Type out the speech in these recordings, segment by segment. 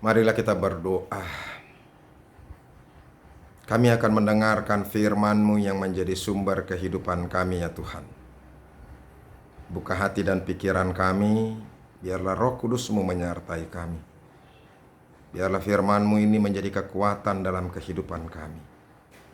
Marilah kita berdoa. Kami akan mendengarkan firman-Mu yang menjadi sumber kehidupan kami ya Tuhan. Buka hati dan pikiran kami, biarlah Roh Kudus-Mu menyertai kami. Biarlah firman-Mu ini menjadi kekuatan dalam kehidupan kami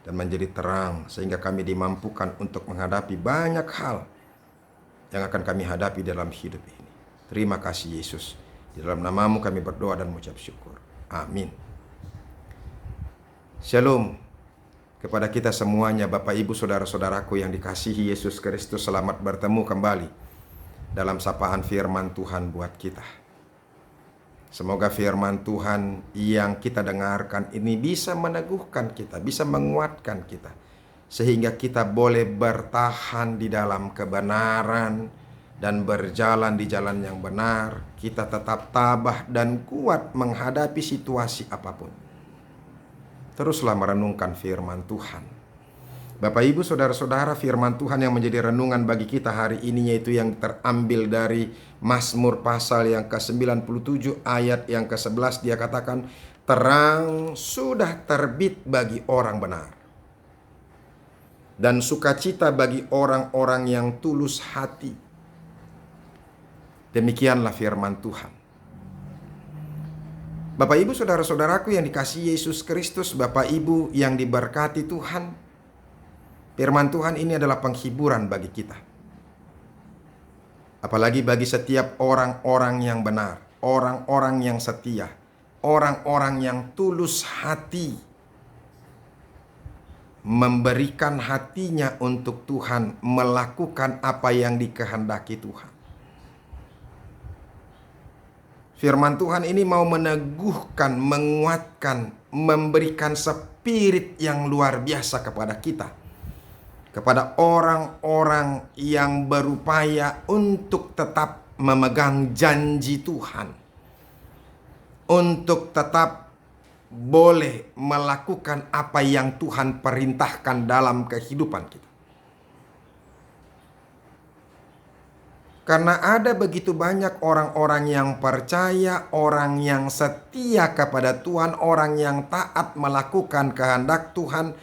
dan menjadi terang sehingga kami dimampukan untuk menghadapi banyak hal yang akan kami hadapi dalam hidup ini. Terima kasih Yesus. Di dalam nama-Mu kami berdoa dan mengucap syukur. Amin. Shalom kepada kita semuanya, Bapak Ibu Saudara-saudaraku yang dikasihi Yesus Kristus. Selamat bertemu kembali dalam sapaan firman Tuhan buat kita. Semoga firman Tuhan yang kita dengarkan ini bisa meneguhkan kita, bisa menguatkan kita, sehingga kita boleh bertahan di dalam kebenaran dan berjalan di jalan yang benar. Kita tetap tabah dan kuat menghadapi situasi apapun. Teruslah merenungkan firman Tuhan. Bapak Ibu Saudara-saudara, firman Tuhan yang menjadi renungan bagi kita hari ini yaitu yang terambil dari Mazmur pasal yang ke-97 ayat yang ke-11. Dia katakan, terang sudah terbit bagi orang benar, dan sukacita bagi orang-orang yang tulus hati. Demikianlah firman Tuhan. Bapak Ibu Saudara-saudaraku yang dikasihi Yesus Kristus, Bapak Ibu yang diberkati Tuhan, firman Tuhan ini adalah penghiburan bagi kita. Apalagi bagi setiap orang-orang yang benar, orang-orang yang setia, orang-orang yang tulus hati, memberikan hatinya untuk Tuhan, melakukan apa yang dikehendaki Tuhan. Firman Tuhan ini mau meneguhkan, menguatkan, memberikan spirit yang luar biasa kepada kita. Kepada orang-orang yang berupaya untuk tetap memegang janji Tuhan. Untuk tetap boleh melakukan apa yang Tuhan perintahkan dalam kehidupan kita. Karena ada begitu banyak orang-orang yang percaya, orang yang setia kepada Tuhan, orang yang taat melakukan kehendak Tuhan,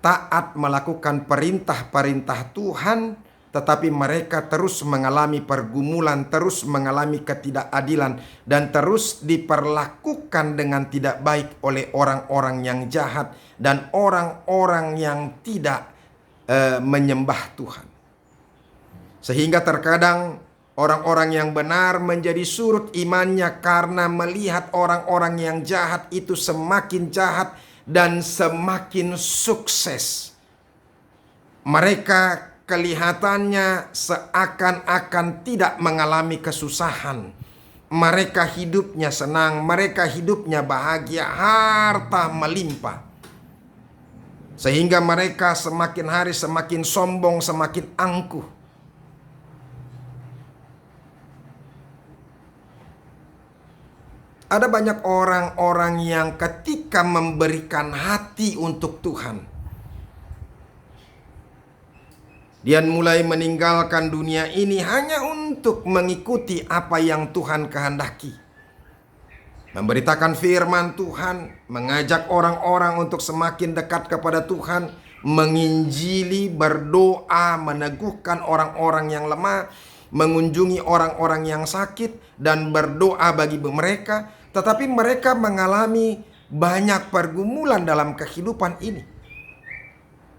taat melakukan perintah-perintah Tuhan, tetapi mereka terus mengalami pergumulan, terus mengalami ketidakadilan, dan terus diperlakukan dengan tidak baik oleh orang-orang yang jahat dan orang-orang yang tidak menyembah Tuhan. Sehingga terkadang orang-orang yang benar menjadi surut imannya karena melihat orang-orang yang jahat itu semakin jahat dan semakin sukses. Mereka kelihatannya seakan-akan tidak mengalami kesusahan. Mereka hidupnya senang, mereka hidupnya bahagia, harta melimpah. Sehingga mereka semakin hari semakin sombong, semakin angkuh. Ada banyak orang-orang yang ketika memberikan hati untuk Tuhan, dia mulai meninggalkan dunia ini hanya untuk mengikuti apa yang Tuhan kehendaki. Memberitakan firman Tuhan, mengajak orang-orang untuk semakin dekat kepada Tuhan, menginjili, berdoa, meneguhkan orang-orang yang lemah, mengunjungi orang-orang yang sakit, dan berdoa bagi mereka. Tetapi mereka mengalami banyak pergumulan dalam kehidupan ini.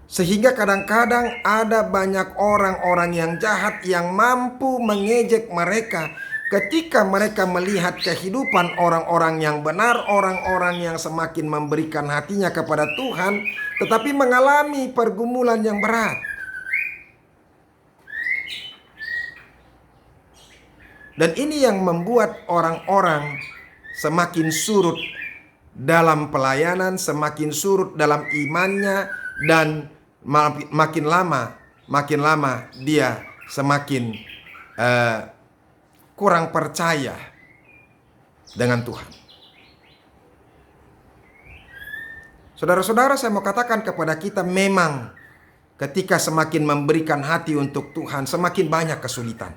Sehingga kadang-kadang ada banyak orang-orang yang jahat yang mampu mengejek mereka ketika mereka melihat kehidupan orang-orang yang benar, orang-orang yang semakin memberikan hatinya kepada Tuhan, tetapi mengalami pergumulan yang berat. Dan ini yang membuat orang-orang semakin surut dalam pelayanan, semakin surut dalam imannya, dan makin lama dia semakin kurang percaya dengan Tuhan. Saudara-saudara, saya mau katakan kepada kita, memang ketika semakin memberikan hati untuk Tuhan, semakin banyak kesulitan.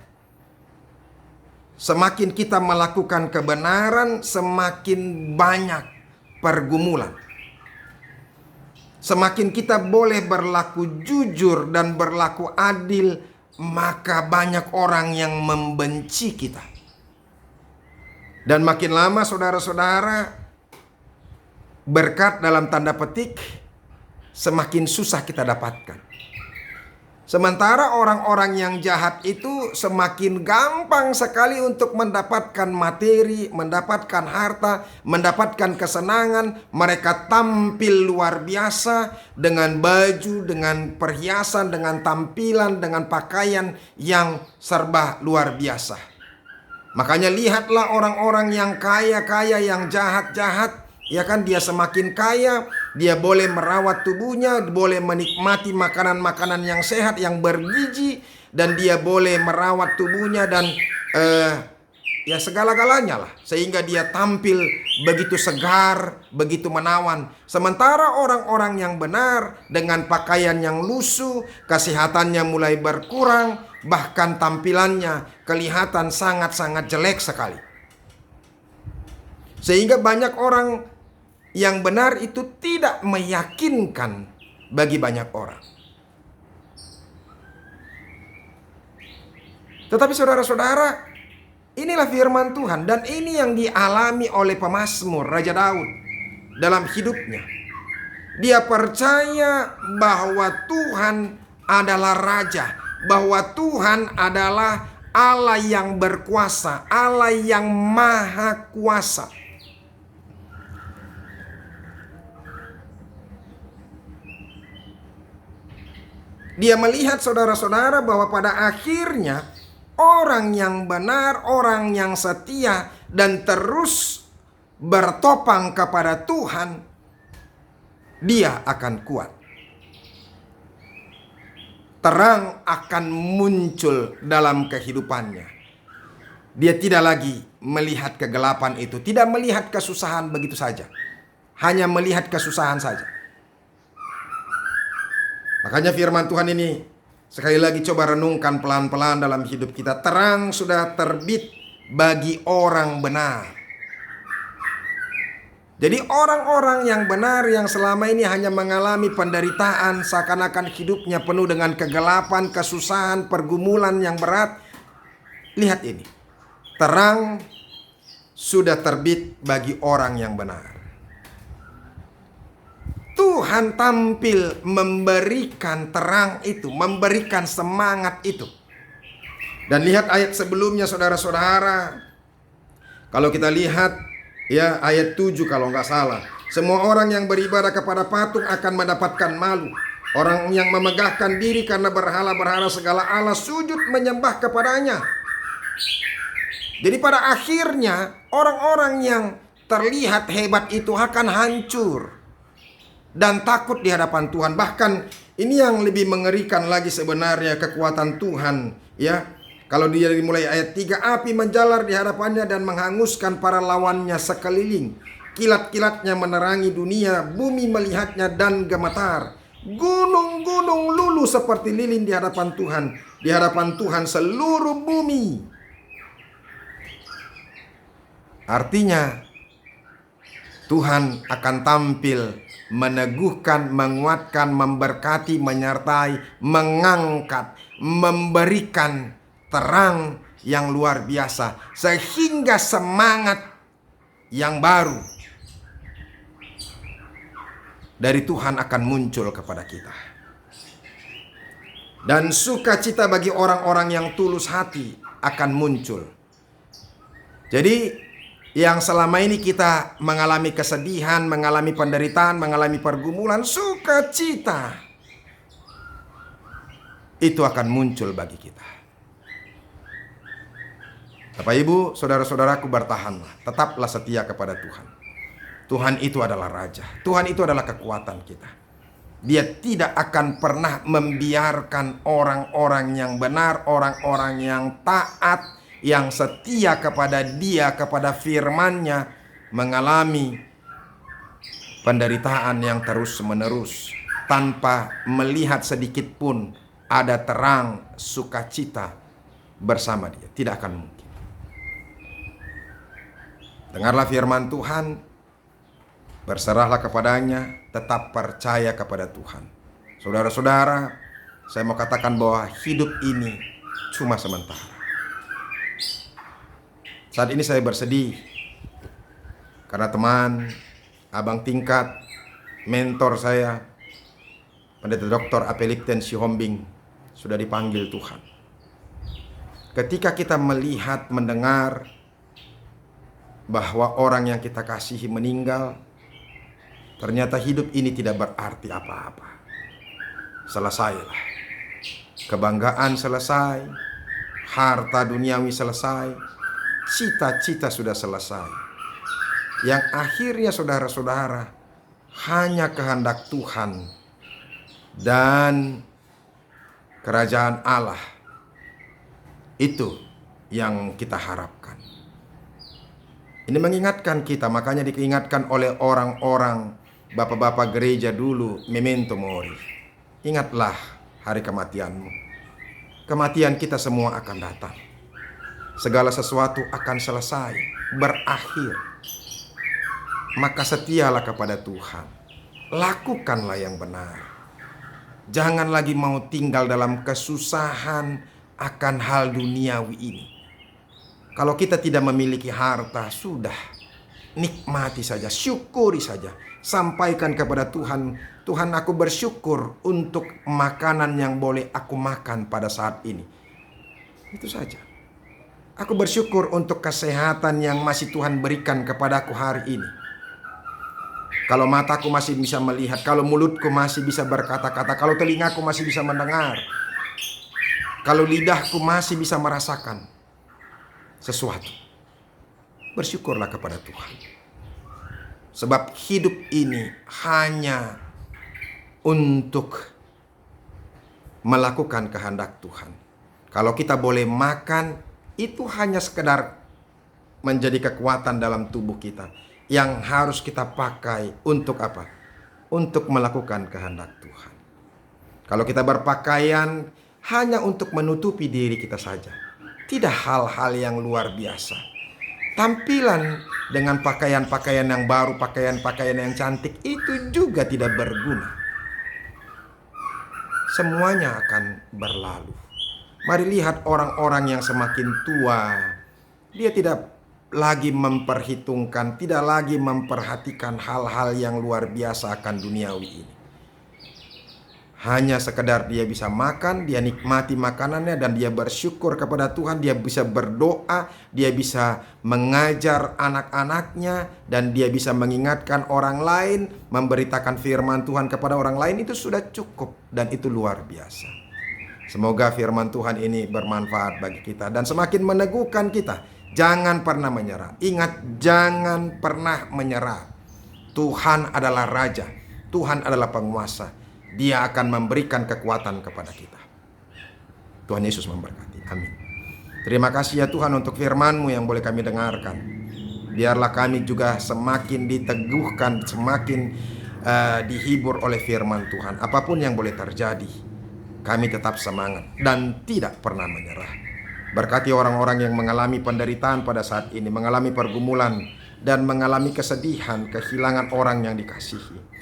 Semakin kita melakukan kebenaran, semakin banyak pergumulan. Semakin kita boleh berlaku jujur dan berlaku adil, maka banyak orang yang membenci kita. Dan makin lama saudara-saudara, berkat dalam tanda petik semakin susah kita dapatkan. Sementara orang-orang yang jahat itu semakin gampang sekali untuk mendapatkan materi, mendapatkan harta, mendapatkan kesenangan. Mereka tampil luar biasa dengan baju, dengan perhiasan, dengan tampilan, dengan pakaian yang serba luar biasa. Makanya lihatlah orang-orang yang kaya-kaya, yang jahat-jahat. Ya kan, dia semakin kaya, dia boleh merawat tubuhnya, boleh menikmati makanan-makanan yang sehat, yang bergizi, dan dia boleh merawat tubuhnya dan ya segala-galanya lah, sehingga dia tampil begitu segar, begitu menawan. Sementara orang-orang yang benar dengan pakaian yang lusuh, kesehatannya mulai berkurang, bahkan tampilannya kelihatan sangat-sangat jelek sekali. Sehingga banyak orang yang benar itu tidak meyakinkan bagi banyak orang. Tetapi saudara-saudara, inilah firman Tuhan, dan ini yang dialami oleh pemazmur Raja Daud dalam hidupnya. Dia percaya bahwa Tuhan adalah Raja, bahwa Tuhan adalah Allah yang berkuasa, Allah yang maha kuasa. Dia melihat saudara-saudara bahwa pada akhirnya orang yang benar, orang yang setia dan terus bertopang kepada Tuhan, dia akan kuat. Terang akan muncul dalam kehidupannya. Dia tidak lagi melihat kegelapan itu, tidak melihat kesusahan begitu saja. Hanya melihat kesusahan saja. Makanya firman Tuhan ini sekali lagi coba renungkan pelan-pelan dalam hidup kita. Terang sudah terbit bagi orang benar. Jadi orang-orang yang benar yang selama ini hanya mengalami penderitaan, seakan-akan hidupnya penuh dengan kegelapan, kesusahan, pergumulan yang berat. Lihat ini. Terang sudah terbit bagi orang yang benar. Tuhan tampil memberikan terang itu, memberikan semangat itu. Dan lihat ayat sebelumnya saudara-saudara. Kalau kita lihat ya ayat 7 kalau nggak salah. Semua orang yang beribadah kepada patung akan mendapatkan malu. Orang yang memegahkan diri karena berhala-berhala segala Allah sujud menyembah kepadanya. Jadi pada akhirnya orang-orang yang terlihat hebat itu akan hancur dan takut di hadapan Tuhan. Bahkan ini yang lebih mengerikan lagi sebenarnya kekuatan Tuhan, ya. Kalau dia dimulai ayat 3, api menjalar di hadapannya dan menghanguskan para lawannya sekeliling. Kilat-kilatnya menerangi dunia, bumi melihatnya dan gemetar. Gunung-gunung luluh seperti lilin di hadapan Tuhan. Di hadapan Tuhan seluruh bumi. Artinya Tuhan akan tampil meneguhkan, menguatkan, memberkati, menyertai, mengangkat, memberikan terang yang luar biasa. Sehingga semangat yang baru dari Tuhan akan muncul kepada kita. Dan sukacita bagi orang-orang yang tulus hati akan muncul. Jadi yang selama ini kita mengalami kesedihan, mengalami penderitaan, mengalami pergumulan, sukacita itu akan muncul bagi kita. Bapak Ibu, saudara-saudaraku, bertahanlah, tetaplah setia kepada Tuhan. Tuhan itu adalah Raja, Tuhan itu adalah kekuatan kita. Dia tidak akan pernah membiarkan orang-orang yang benar, orang-orang yang taat, yang setia kepada Dia, kepada firman-Nya, mengalami penderitaan yang terus-menerus tanpa melihat sedikit pun ada terang sukacita bersama Dia. Tidak akan mungkin. Dengarlah firman Tuhan, berserahlah kepadanya, tetap percaya kepada Tuhan. Saudara-saudara, saya mau katakan bahwa hidup ini cuma sementara. Saat ini saya bersedih karena teman, abang tingkat, mentor saya, Pendeta Dr. Apelipten Sihombing sudah dipanggil Tuhan. Ketika kita melihat, mendengar bahwa orang yang kita kasihi meninggal, ternyata hidup ini tidak berarti apa-apa. Selesailah. Kebanggaan selesai, harta duniawi selesai, cita-cita sudah selesai. Yang akhirnya saudara-saudara, hanya kehendak Tuhan dan kerajaan Allah itu yang kita harapkan. Ini mengingatkan kita, makanya diingatkan oleh orang-orang bapak-bapak gereja dulu, memento mori. Ingatlah hari kematianmu. Kematian kita semua akan datang. Segala sesuatu akan selesai, berakhir. Maka setialah kepada Tuhan. Lakukanlah yang benar. Jangan lagi mau tinggal dalam kesusahan akan hal duniawi ini. Kalau kita tidak memiliki harta, sudah. Nikmati saja, syukuri saja. Sampaikan kepada Tuhan, Tuhan, aku bersyukur untuk makanan yang boleh aku makan pada saat ini. Itu saja. Aku bersyukur untuk kesehatan yang masih Tuhan berikan kepadaku hari ini. Kalau mataku masih bisa melihat, kalau mulutku masih bisa berkata-kata, kalau telingaku masih bisa mendengar, kalau lidahku masih bisa merasakan sesuatu, bersyukurlah kepada Tuhan. Sebab hidup ini hanya untuk melakukan kehendak Tuhan. Kalau kita boleh makan, itu hanya sekedar menjadi kekuatan dalam tubuh kita yang harus kita pakai untuk apa? Untuk melakukan kehendak Tuhan. Kalau kita berpakaian hanya untuk menutupi diri kita saja, tidak hal-hal yang luar biasa. Tampilan dengan pakaian-pakaian yang baru, pakaian-pakaian yang cantik itu juga tidak berguna. Semuanya akan berlalu. Mari lihat orang-orang yang semakin tua, dia tidak lagi memperhitungkan, tidak lagi memperhatikan hal-hal yang luar biasa akan duniawi ini. Hanya sekedar dia bisa makan, dia nikmati makanannya, dan dia bersyukur kepada Tuhan. Dia bisa berdoa, dia bisa mengajar anak-anaknya, dan dia bisa mengingatkan orang lain, memberitakan firman Tuhan kepada orang lain. Itu sudah cukup, dan itu luar biasa. Semoga firman Tuhan ini bermanfaat bagi kita dan semakin meneguhkan kita. Jangan pernah menyerah. Ingat, jangan pernah menyerah. Tuhan adalah Raja, Tuhan adalah penguasa. Dia akan memberikan kekuatan kepada kita. Tuhan Yesus memberkati. Amin. Terima kasih ya Tuhan untuk firman-Mu yang boleh kami dengarkan. Biarlah kami juga semakin diteguhkan, semakin dihibur oleh firman Tuhan. Apapun yang boleh terjadi, kami tetap semangat dan tidak pernah menyerah. Berkati orang-orang yang mengalami penderitaan pada saat ini, mengalami pergumulan dan mengalami kesedihan, kehilangan orang yang dikasihi.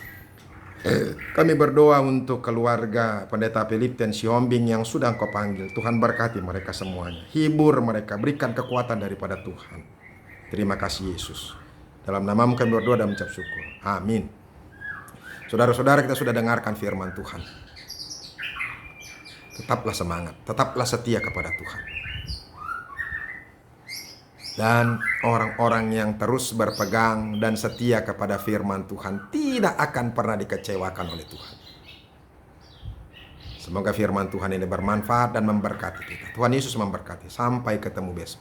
Kami berdoa untuk keluarga Pendeta Apelipten Sihombing yang sudah Engkau panggil. Tuhan berkati mereka semuanya. Hibur mereka, berikan kekuatan daripada Tuhan. Terima kasih Yesus. Dalam nama-Mu kami berdoa dan mengucap syukur. Amin. Saudara-saudara, kita sudah dengarkan firman Tuhan. Tetaplah semangat, tetaplah setia kepada Tuhan. Dan orang-orang yang terus berpegang dan setia kepada firman Tuhan tidak akan pernah dikecewakan oleh Tuhan. Semoga firman Tuhan ini bermanfaat dan memberkati kita. Tuhan Yesus memberkati. Sampai ketemu besok.